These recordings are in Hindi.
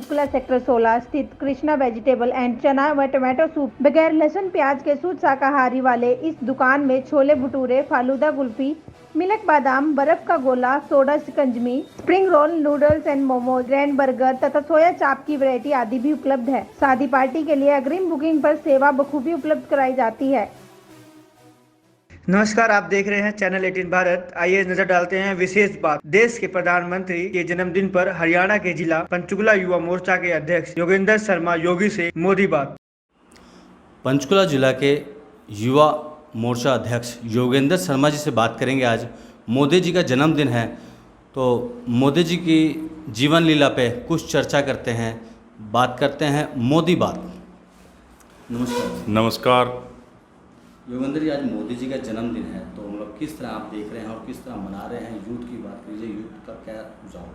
पंचकुला सेक्टर 16 स्थित कृष्णा वेजिटेबल एंड चना व टमाटो सूप बगैर लहसुन प्याज के शुद्ध शाकाहारी वाले इस दुकान में छोले भटूरे, फालूदा कुल्फी, मिल्क बादाम, बर्फ का गोला, सोडा शिकंजमी, spring roll, noodles and momos, grand burger तथा सोया चाप की वैरायटी आदि भी उपलब्ध है। शादी पार्टी के लिए अग्रिम बुकिंग पर सेवा बखूबी उपलब्ध कराई जाती है। नमस्कार, आप देख रहे हैं चैनल 18 भारत। आइए नजर डालते हैं विशेष बात। देश के प्रधानमंत्री के जन्मदिन पर हरियाणा के जिला पंचकुला युवा मोर्चा के अध्यक्ष योगेंद्र शर्मा योगी से मोदी बात। पंचकुला जिला के युवा मोर्चा अध्यक्ष योगेंद्र शर्मा जी से बात करेंगे। आज मोदी जी का जन्मदिन है, तो मोदी जी की जीवन लीला पे कुछ चर्चा करते हैं, बात करते हैं मोदी बात। नमस्कार। नमस्कार योगेंद्र जी, आज मोदी जी का जन्मदिन है, तो मतलब किस तरह आप देख रहे हैं और किस तरह मना रहे हैं? यूथ की बात कीजिए, यूथ का क्या रुझाव?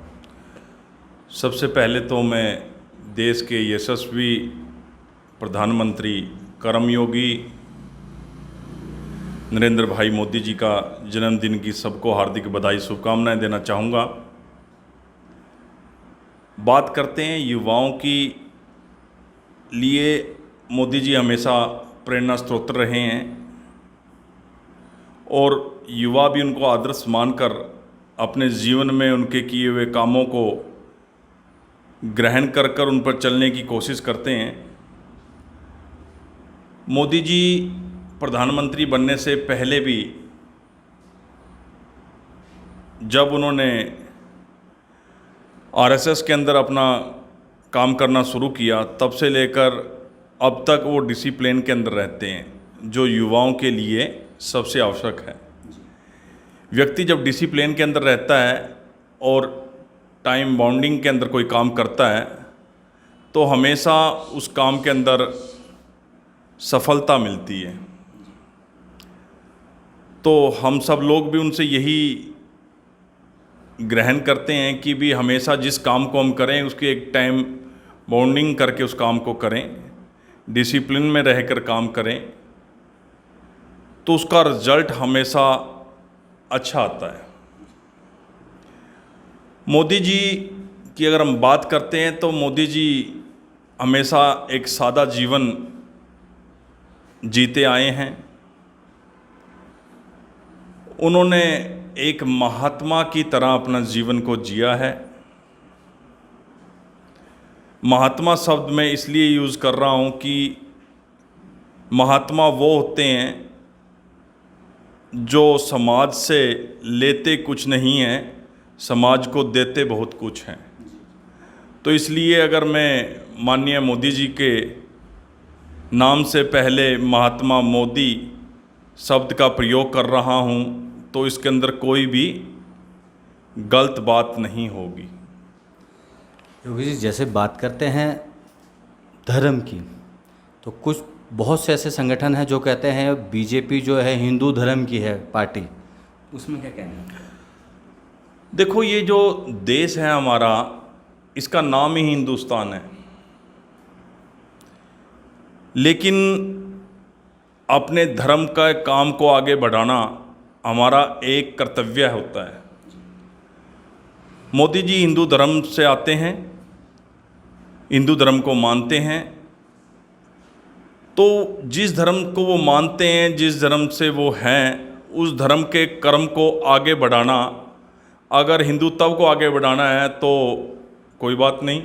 सबसे पहले तो मैं देश के यशस्वी प्रधानमंत्री कर्मयोगी नरेंद्र भाई मोदी जी का जन्मदिन की सबको हार्दिक बधाई शुभकामनाएं देना चाहूँगा। बात करते हैं युवाओं की लिए। मोदी जी हमेशा प्रेरणा स्रोत रहे हैं और युवा भी उनको आदर्श मानकर अपने जीवन में उनके किए हुए कामों को ग्रहण कर उन पर चलने की कोशिश करते हैं। मोदी जी प्रधानमंत्री बनने से पहले भी जब उन्होंने आरएसएस के अंदर अपना काम करना शुरू किया, तब से लेकर अब तक वो डिसिप्लिन के अंदर रहते हैं, जो युवाओं के लिए सबसे आवश्यक है। व्यक्ति जब डिसिप्लिन के अंदर रहता है और टाइम बाउंडिंग के अंदर कोई काम करता है, तो हमेशा उस काम के अंदर सफलता मिलती है। तो हम सब लोग भी उनसे यही ग्रहण करते हैं कि भी हमेशा जिस काम को हम करें उसकी एक टाइम बाउंडिंग करके उस काम को करें, डिसिप्लिन में रहकर काम करें, तो उसका रिजल्ट हमेशा अच्छा आता है। मोदी जी की अगर हम बात करते हैं तो मोदी जी हमेशा एक सादा जीवन जीते आए हैं। उन्होंने एक महात्मा की तरह अपना जीवन को जिया है। महात्मा शब्द मैं इसलिए यूज़ कर रहा हूँ कि महात्मा वो होते हैं जो समाज से लेते कुछ नहीं हैं, समाज को देते बहुत कुछ हैं। तो इसलिए अगर मैं माननीय मोदी जी के नाम से पहले महात्मा मोदी शब्द का प्रयोग कर रहा हूँ, तो इसके अंदर कोई भी गलत बात नहीं होगी। योगी जी, जैसे बात करते हैं धर्म की, तो कुछ बहुत से ऐसे संगठन हैं जो कहते हैं बीजेपी जो है हिंदू धर्म की है पार्टी, उसमें क्या कहना है? देखो, ये जो देश है हमारा, इसका नाम ही हिंदुस्तान है, लेकिन अपने धर्म का काम को आगे बढ़ाना हमारा एक कर्तव्य होता है। मोदी जी हिंदू धर्म से आते हैं, हिंदू धर्म को मानते हैं, तो जिस धर्म को वो मानते हैं, जिस धर्म से वो हैं, उस धर्म के कर्म को आगे बढ़ाना, अगर हिंदुत्व को आगे बढ़ाना है तो कोई बात नहीं।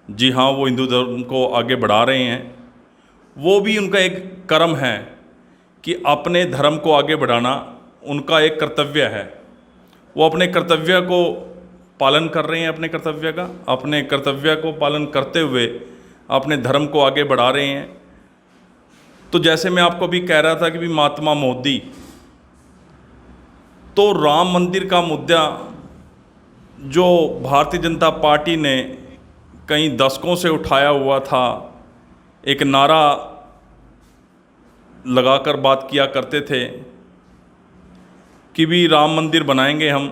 जी हाँ, वो हिंदू धर्म को आगे बढ़ा रहे हैं, वो भी उनका एक कर्म है कि अपने धर्म को आगे बढ़ाना उनका एक कर्तव्य है। वो अपने कर्तव्य को पालन कर रहे हैं, अपने कर्तव्य को पालन करते हुए अपने धर्म को आगे बढ़ा रहे हैं। तो जैसे मैं आपको भी कह रहा था कि भी महात्मा मोदी, तो राम मंदिर का मुद्दा जो भारतीय जनता पार्टी ने कई दशकों से उठाया हुआ था, एक नारा लगाकर बात किया करते थे कि भी राम मंदिर बनाएंगे हम,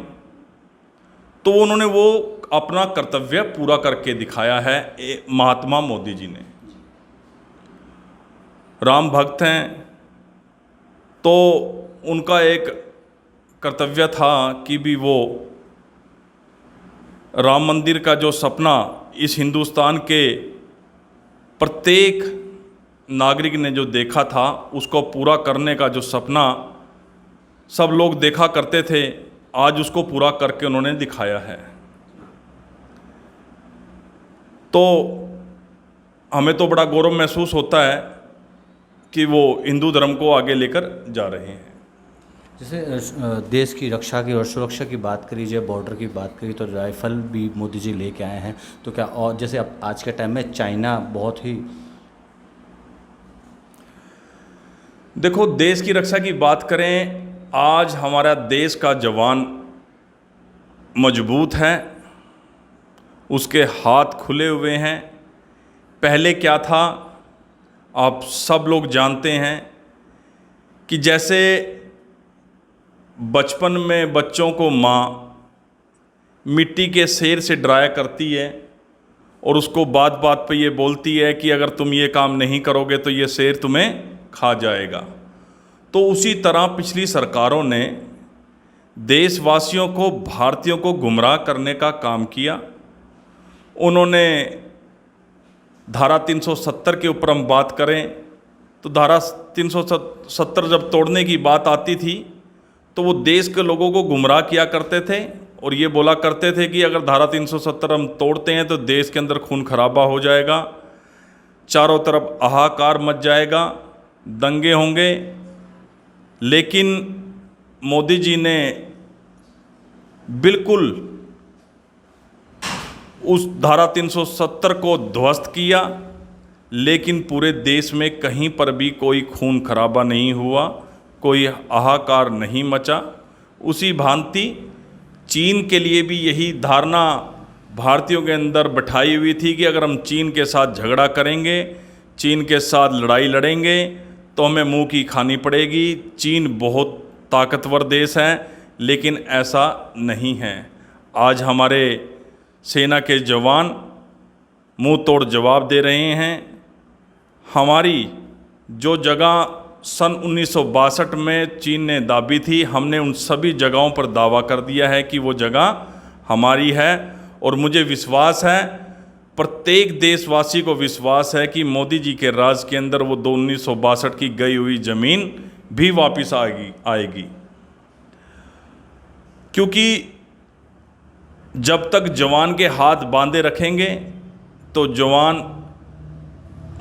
तो उन्होंने वो अपना कर्तव्य पूरा करके दिखाया है महात्मा मोदी जी ने। राम भक्त हैं, तो उनका एक कर्तव्य था कि भी वो राम मंदिर का जो सपना इस हिंदुस्तान के प्रत्येक नागरिक ने जो देखा था उसको पूरा करने का जो सपना सब लोग देखा करते थे, आज उसको पूरा करके उन्होंने दिखाया है। तो हमें तो बड़ा गौरव महसूस होता है कि वो हिंदू धर्म को आगे लेकर जा रहे हैं। जैसे देश की रक्षा की और सुरक्षा की बात करी जाए, बॉर्डर की बात करी, तो राइफल भी मोदी जी लेके आए हैं। तो क्या और जैसे अब आज के टाइम में चाइना बहुत ही, देखो देश की रक्षा की बात करें, आज हमारा देश का जवान मजबूत है, उसके हाथ खुले हुए हैं। पहले क्या था आप सब लोग जानते हैं कि जैसे बचपन में बच्चों को माँ मिट्टी के शेर से डराया करती है और उसको बात बात पे ये बोलती है कि अगर तुम ये काम नहीं करोगे तो ये शेर तुम्हें खा जाएगा। तो उसी तरह पिछली सरकारों ने देशवासियों को, भारतीयों को गुमराह करने का काम किया। उन्होंने धारा 370 के ऊपर हम बात करें तो धारा 370 जब तोड़ने की बात आती थी तो वो देश के लोगों को गुमराह किया करते थे और ये बोला करते थे कि अगर धारा 370 हम तोड़ते हैं तो देश के अंदर खून खराबा हो जाएगा, चारों तरफ हाहाकार मच जाएगा, दंगे होंगे। लेकिन मोदी जी ने बिल्कुल उस धारा 370 को ध्वस्त किया, लेकिन पूरे देश में कहीं पर भी कोई खून खराबा नहीं हुआ, कोई हाहाकार नहीं मचा। उसी भांति चीन के लिए भी यही धारणा भारतीयों के अंदर बैठाई हुई थी कि अगर हम चीन के साथ झगड़ा करेंगे, चीन के साथ लड़ाई लड़ेंगे तो हमें मुंह की खानी पड़ेगी। चीन बहुत ताकतवर देश है, लेकिन ऐसा नहीं है। आज हमारे सेना के जवान मुंह तोड़ जवाब दे रहे हैं। हमारी जो जगह सन 1962 में चीन ने दाबी थी, हमने उन सभी जगहों पर दावा कर दिया है कि वो जगह हमारी है। और मुझे विश्वास है, प्रत्येक देशवासी को विश्वास है कि मोदी जी के राज के अंदर वो 1962 की गई हुई ज़मीन भी वापस आएगी। क्योंकि जब तक जवान के हाथ बांधे रखेंगे तो जवान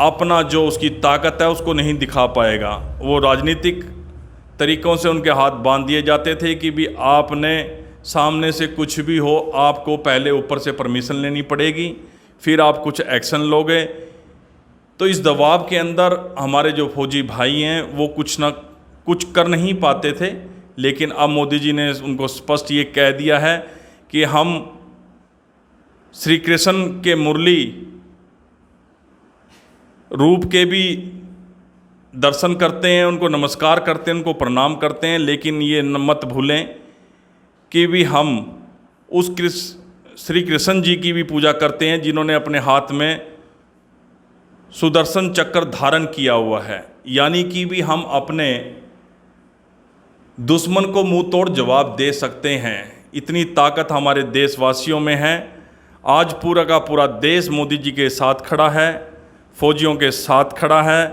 अपना जो उसकी ताकत है उसको नहीं दिखा पाएगा। वो राजनीतिक तरीक़ों से उनके हाथ बांध दिए जाते थे कि भी आपने सामने से कुछ भी हो, आपको पहले ऊपर से परमिशन लेनी पड़ेगी, फिर आप कुछ एक्शन लोगे। तो इस दबाव के अंदर हमारे जो फौजी भाई हैं वो कुछ ना कुछ कर नहीं पाते थे। लेकिन अब मोदी जी ने उनको स्पष्ट ये कह दिया है कि हम श्री कृष्ण के मुरली रूप के भी दर्शन करते हैं, उनको नमस्कार करते हैं, उनको प्रणाम करते हैं, लेकिन ये मत भूलें कि भी हम उस श्री कृष्ण जी की भी पूजा करते हैं जिन्होंने अपने हाथ में सुदर्शन चक्र धारण किया हुआ है। यानी कि भी हम अपने दुश्मन को मुंह तोड़ जवाब दे सकते हैं। इतनी ताकत हमारे देशवासियों में है। आज पूरा का पूरा देश मोदी जी के साथ खड़ा है, फौजियों के साथ खड़ा है।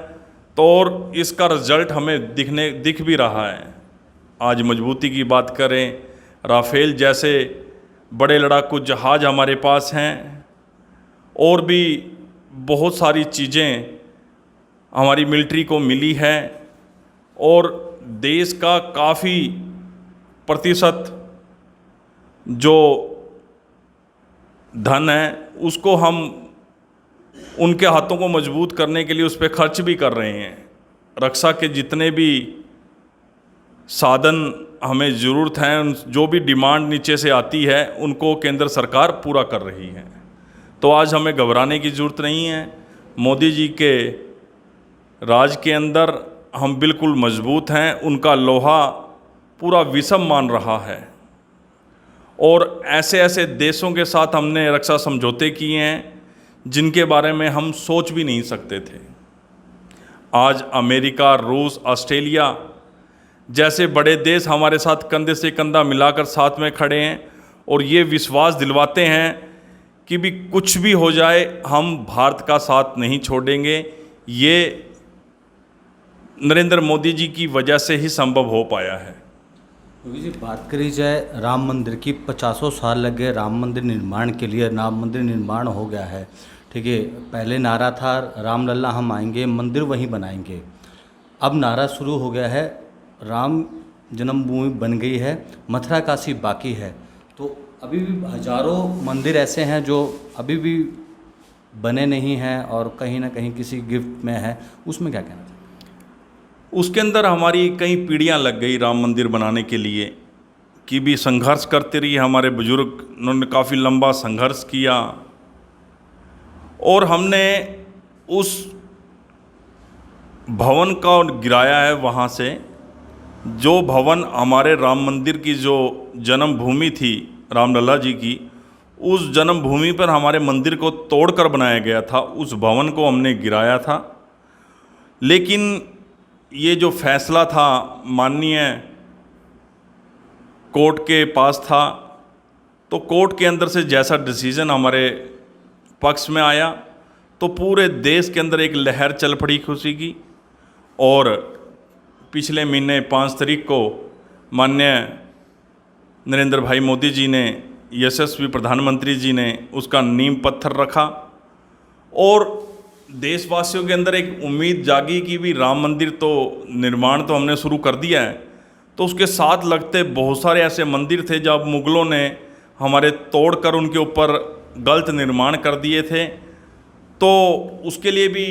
तो और इसका रिजल्ट हमें दिख भी रहा है। आज मजबूती की बात करें, राफेल जैसे बड़े लड़ाकू जहाज़ हमारे पास हैं, और भी बहुत सारी चीज़ें हमारी मिलिट्री को मिली है, और देश का काफ़ी प्रतिशत जो धन है उसको हम उनके हाथों को मजबूत करने के लिए उस पर खर्च भी कर रहे हैं। रक्षा के जितने भी साधन हमें ज़रूरत है, जो भी डिमांड नीचे से आती है, उनको केंद्र सरकार पूरा कर रही है। तो आज हमें घबराने की ज़रूरत नहीं है। मोदी जी के राज के अंदर हम बिल्कुल मजबूत हैं। उनका लोहा पूरा विषम मान रहा है, और ऐसे ऐसे देशों के साथ हमने रक्षा समझौते किए हैं जिनके बारे में हम सोच भी नहीं सकते थे। आज अमेरिका, रूस, ऑस्ट्रेलिया जैसे बड़े देश हमारे साथ कंधे से कंधा मिलाकर साथ में खड़े हैं और ये विश्वास दिलवाते हैं कि भी कुछ भी हो जाए हम भारत का साथ नहीं छोड़ेंगे। ये नरेंद्र मोदी जी की वजह से ही संभव हो पाया है। योगी जी, बात करी जाए राम मंदिर की, 50 साल लग गए राम मंदिर निर्माण के लिए। राम मंदिर निर्माण हो गया है, ठीक है। पहले नारा था राम लल्ला हम आएंगे, मंदिर वहीं बनाएंगे। अब नारा शुरू हो गया है राम जन्मभूमि बन गई है, मथुरा काशी बाकी है। तो अभी भी हजारों मंदिर ऐसे हैं जो अभी भी बने नहीं हैं और कहीं ना कहीं किसी गिफ्ट में है, उसमें क्या कहना चाहिए? उसके अंदर हमारी कई पीढ़ियां लग गई राम मंदिर बनाने के लिए, कि भी संघर्ष करते रही हमारे बुजुर्ग, उन्होंने काफ़ी लंबा संघर्ष किया और हमने उस भवन का गिराया है। वहाँ से जो भवन हमारे राम मंदिर की जो जन्मभूमि थी रामलला जी की, उस जन्मभूमि पर हमारे मंदिर को तोड़कर बनाया गया था, उस भवन को हमने गिराया था। लेकिन ये जो फैसला था माननीय कोर्ट के पास था, तो कोर्ट के अंदर से जैसा डिसीजन हमारे पक्ष में आया तो पूरे देश के अंदर एक लहर चल पड़ी खुशी की। और पिछले महीने 5 तारीख को माननीय नरेंद्र भाई मोदी जी ने, यशस्वी प्रधानमंत्री जी ने उसका नींव पत्थर रखा और देशवासियों के अंदर एक उम्मीद जागी कि भी राम मंदिर तो निर्माण तो हमने शुरू कर दिया है, तो उसके साथ लगते बहुत सारे ऐसे मंदिर थे जब मुग़लों ने हमारे तोड़कर उनके ऊपर गलत निर्माण कर दिए थे। तो उसके लिए भी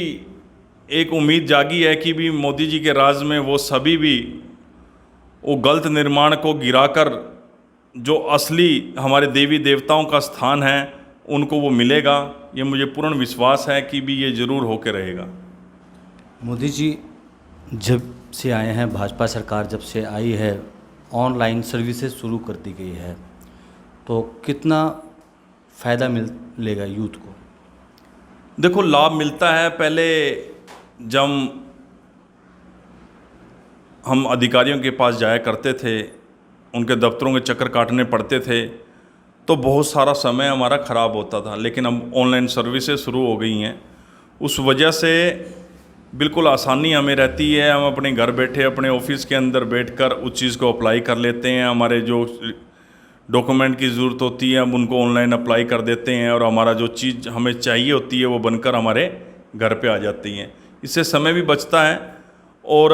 एक उम्मीद जागी है कि भी मोदी जी के राज में वो सभी भी वो गलत निर्माण को गिराकर जो असली हमारे देवी देवताओं का स्थान है उनको वो मिलेगा। ये मुझे पूर्ण विश्वास है कि भी ये ज़रूर होकर रहेगा। मोदी जी जब से आए हैं, भाजपा सरकार जब से आई है, ऑनलाइन सर्विसेज शुरू कर दी गई है, तो कितना फ़ायदा मिलेगा यूथ को? देखो, लाभ मिलता है। पहले जब हम अधिकारियों के पास जाया करते थे, उनके दफ्तरों के चक्कर काटने पड़ते थे, तो बहुत सारा समय हमारा ख़राब होता था। लेकिन अब ऑनलाइन सर्विसेज शुरू हो गई हैं, उस वजह से बिल्कुल आसानी हमें रहती है। हम अपने घर बैठे अपने ऑफिस के अंदर बैठकर उस चीज़ को अप्लाई कर लेते हैं। हमारे जो डॉक्यूमेंट की ज़रूरत होती है हम उनको ऑनलाइन अप्लाई कर देते हैं और हमारा जो चीज़ हमें चाहिए होती है वो बनकर हमारे घर पे आ जाती हैं। इससे समय भी बचता है और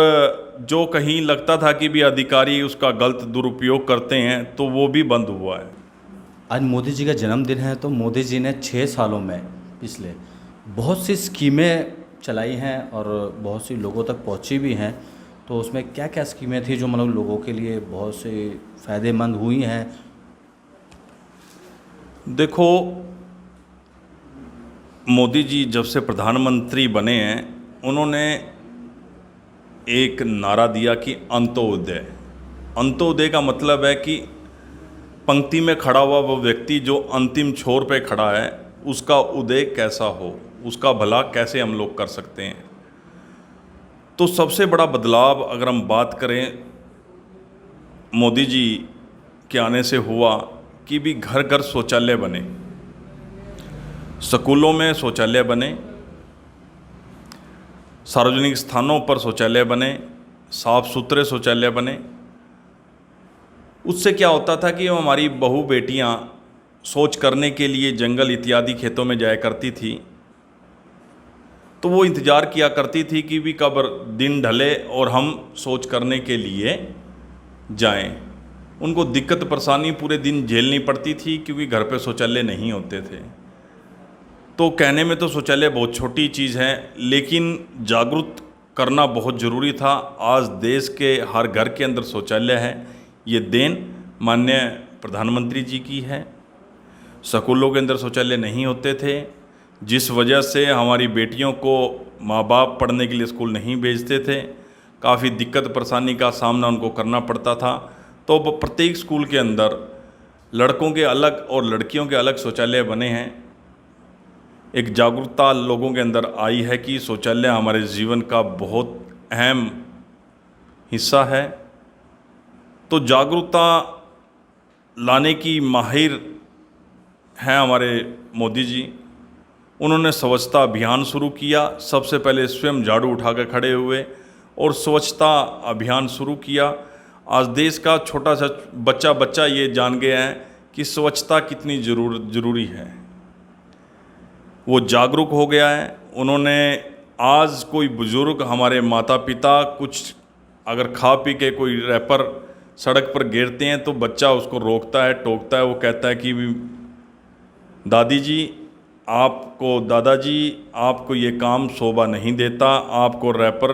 जो कहीं लगता था कि भी अधिकारी उसका गलत दुरुपयोग करते हैं तो वो भी बंद हुआ है। आज मोदी जी का जन्मदिन है, तो मोदी जी ने 6 सालों में पिछले बहुत सी स्कीमें चलाई हैं और बहुत सी लोगों तक पहुंची भी हैं। तो उसमें क्या क्या स्कीमें थी जो मतलब लोगों के लिए बहुत से फ़ायदेमंद हुई हैं? देखो, मोदी जी जब से प्रधानमंत्री बने हैं उन्होंने एक नारा दिया कि अंत्योदय। अंत्योदय का मतलब है कि पंक्ति में खड़ा हुआ वो व्यक्ति जो अंतिम छोर पे खड़ा है उसका उदय कैसा हो, उसका भला कैसे हम लोग कर सकते हैं। तो सबसे बड़ा बदलाव अगर हम बात करें मोदी जी के आने से हुआ कि भी घर घर शौचालय बने, स्कूलों में शौचालय बने, सार्वजनिक स्थानों पर शौचालय बने, साफ सुथरे शौचालय बने। उससे क्या होता था कि हमारी बहू बेटियां शौच करने के लिए जंगल इत्यादि खेतों में जाया करती थी, तो वो इंतज़ार किया करती थी कि भी कब दिन ढले और हम शौच करने के लिए जाएं। उनको दिक्कत परेशानी पूरे दिन झेलनी पड़ती थी क्योंकि घर पे शौचालय नहीं होते थे। तो कहने में तो शौचालय बहुत छोटी चीज़ है, लेकिन जागरूक करना बहुत ज़रूरी था। आज देश के हर घर के अंदर शौचालय है, ये देन माननीय प्रधानमंत्री जी की है। स्कूलों के अंदर शौचालय नहीं होते थे, जिस वजह से हमारी बेटियों को माँ बाप पढ़ने के लिए स्कूल नहीं भेजते थे, काफ़ी दिक्कत परेशानी का सामना उनको करना पड़ता था। तो प्रत्येक स्कूल के अंदर लड़कों के अलग और लड़कियों के अलग शौचालय बने हैं। एक जागरूकता लोगों के अंदर आई है कि शौचालय हमारे जीवन का बहुत अहम हिस्सा है। तो जागरूकता लाने की माहिर हैं हमारे मोदी जी, उन्होंने स्वच्छता अभियान शुरू किया। सबसे पहले स्वयं झाड़ू उठा कर खड़े हुए और स्वच्छता अभियान शुरू किया। आज देश का छोटा सा बच्चा ये जान गया है कि स्वच्छता कितनी ज़रूरी है। वो जागरूक हो गया है। उन्होंने आज कोई बुज़ुर्ग, हमारे माता पिता कुछ अगर खा पी के कोई रैपर सड़क पर गिरते हैं तो बच्चा उसको रोकता है, टोकता है। वो कहता है कि दादाजी आपको ये काम शोभा नहीं देता, आपको रैपर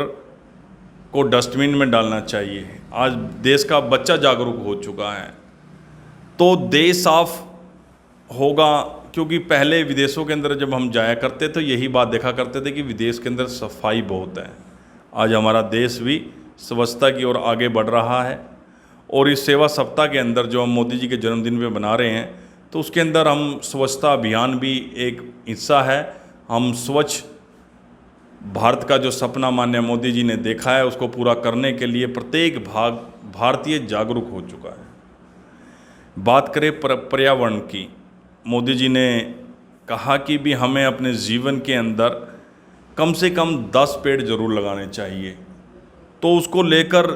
को डस्टबिन में डालना चाहिए। आज देश का बच्चा जागरूक हो चुका है तो देश साफ होगा। क्योंकि पहले विदेशों के अंदर जब हम जाया करते तो यही बात देखा करते थे कि विदेश के अंदर सफाई बहुत है। आज हमारा देश भी स्वच्छता की ओर आगे बढ़ रहा है और इस सेवा सप्ताह के अंदर जो हम मोदी जी के जन्मदिन पे बना रहे हैं तो उसके अंदर हम स्वच्छता अभियान भी एक हिस्सा है। हम स्वच्छ भारत का जो सपना माननीय मोदी जी ने देखा है उसको पूरा करने के लिए प्रत्येक भारतीय जागरूक हो चुका है। बात करें पर्यावरण की, मोदी जी ने कहा कि भी हमें अपने जीवन के अंदर कम से कम 10 पेड़ जरूर लगाने चाहिए। तो उसको लेकर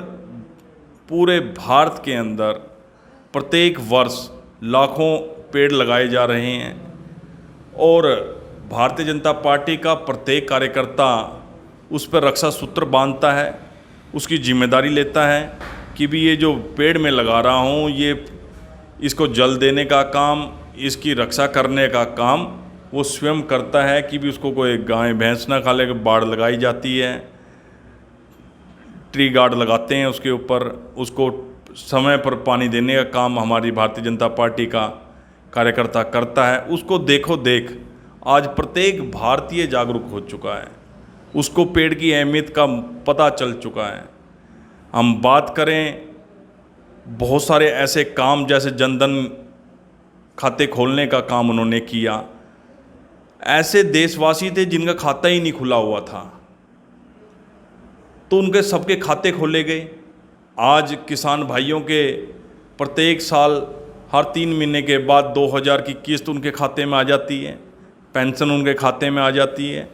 पूरे भारत के अंदर प्रत्येक वर्ष लाखों पेड़ लगाए जा रहे हैं और भारतीय जनता पार्टी का प्रत्येक कार्यकर्ता उस पर रक्षा सूत्र बांधता है, उसकी जिम्मेदारी लेता है कि भी ये जो पेड़ मैं लगा रहा हूँ ये इसको जल देने का काम, इसकी रक्षा करने का काम वो स्वयं करता है कि भी उसको कोई गाय भैंस ना खा ले। बाड़ लगाई जाती है, ट्री गार्ड लगाते हैं उसके ऊपर, उसको समय पर पानी देने का काम हमारी भारतीय जनता पार्टी का कार्यकर्ता करता है। उसको देखो देख आज प्रत्येक भारतीय जागरूक हो चुका है, उसको पेड़ की अहमियत का पता चल चुका है। हम बात करें बहुत सारे ऐसे काम जैसे जनधन खाते खोलने का काम उन्होंने किया। ऐसे देशवासी थे जिनका खाता ही नहीं खुला हुआ था तो उनके सबके खाते खोले गए। आज किसान भाइयों के प्रत्येक साल हर 3 महीने के बाद 2000 की किस्त उनके खाते में आ जाती है, पेंशन उनके खाते में आ जाती है।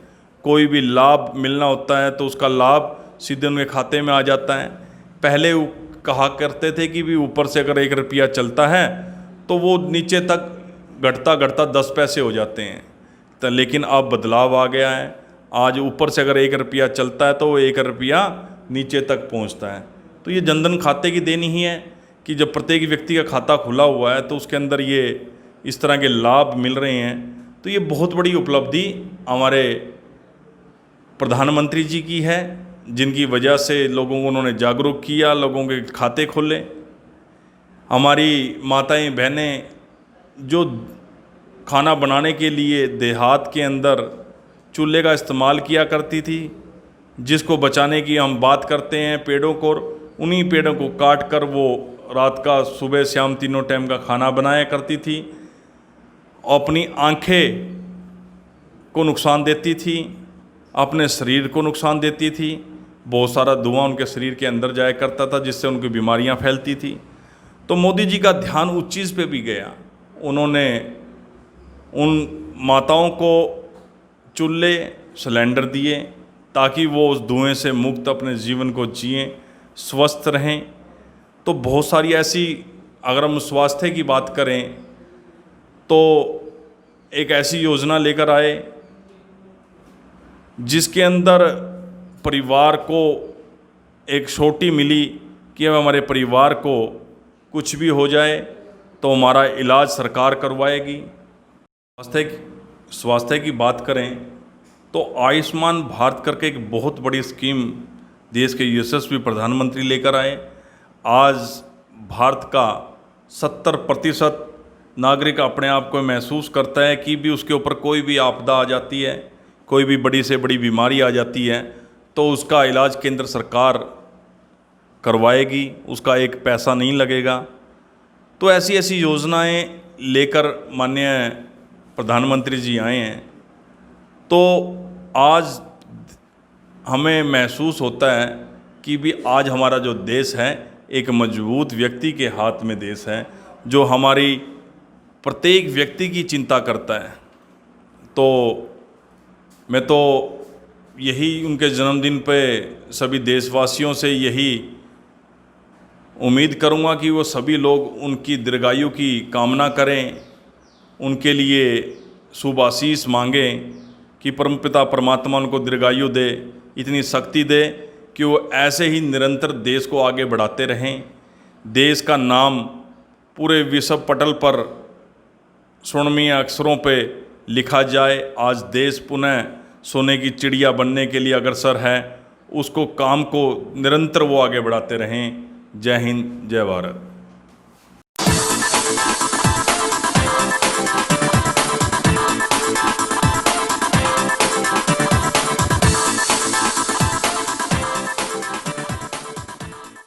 कोई भी लाभ मिलना होता है तो उसका लाभ सीधे उनके खाते में आ जाता है। पहले कहा करते थे कि भी ऊपर से अगर 1 रुपया चलता है तो वो नीचे तक घटता घटता 10 पैसे हो जाते हैं। तो लेकिन अब बदलाव आ गया है। आज ऊपर से अगर 1 रुपया चलता है तो वो 1 रुपया नीचे तक पहुंचता है। तो ये जनधन खाते की देन ही है कि जब प्रत्येक व्यक्ति का खाता खुला हुआ है तो उसके अंदर ये इस तरह के लाभ मिल रहे हैं। तो ये बहुत बड़ी उपलब्धि हमारे प्रधानमंत्री जी की है जिनकी वजह से लोगों को उन्होंने जागरूक किया, लोगों के खाते खोले। हमारी माताएं बहनें जो खाना बनाने के लिए देहात के अंदर चूल्हे का इस्तेमाल किया करती थी, जिसको बचाने की हम बात करते हैं पेड़ों को, उन्हीं पेड़ों को काट कर वो रात का सुबह शाम तीनों टाइम का खाना बनाया करती थी। अपनी आंखें को नुकसान देती थी, अपने शरीर को नुकसान देती थी। बहुत सारा धुआं उनके शरीर के अंदर जाया करता था जिससे उनकी बीमारियां फैलती थी। तो मोदी जी का ध्यान उस चीज़ पे भी गया। उन्होंने उन माताओं को चूल्हे सिलेंडर दिए ताकि वो उस धुएं से मुक्त अपने जीवन को जिएं, स्वस्थ रहें। तो बहुत सारी ऐसी, अगर हम स्वास्थ्य की बात करें तो एक ऐसी योजना लेकर आए जिसके अंदर परिवार को एक छोटी मिली कि अब हमारे परिवार को कुछ भी हो जाए तो हमारा इलाज सरकार करवाएगी। स्वास्थ्य की बात करें तो आयुष्मान भारत करके एक बहुत बड़ी स्कीम देश के यशस्वी प्रधानमंत्री लेकर आए। आज भारत का 70% नागरिक अपने आप को महसूस करता है कि भी उसके ऊपर कोई भी आपदा आ जाती है, कोई भी बड़ी से बड़ी बीमारी आ जाती है तो उसका इलाज केंद्र सरकार करवाएगी, उसका एक पैसा नहीं लगेगा। तो ऐसी ऐसी योजनाएं लेकर माननीय प्रधानमंत्री जी आए हैं। तो आज हमें महसूस होता है कि भी आज हमारा जो देश है एक मजबूत व्यक्ति के हाथ में देश है, जो हमारी प्रत्येक व्यक्ति की चिंता करता है। तो मैं तो यही उनके जन्मदिन पे सभी देशवासियों से यही उम्मीद करूंगा कि वो सभी लोग उनकी दीर्घायु की कामना करें, उनके लिए शुभ आशीष मांगें कि परमपिता परमात्मा उनको दीर्घायु दे, इतनी शक्ति दे कि वो ऐसे ही निरंतर देश को आगे बढ़ाते रहें, देश का नाम पूरे विश्व पटल पर स्वर्णीय अक्षरों पे लिखा जाए। आज देश पुनः सोने की चिड़िया बनने के लिए अग्रसर है, उसको काम को निरंतर वो आगे बढ़ाते रहें। जय हिंद, जय भारत।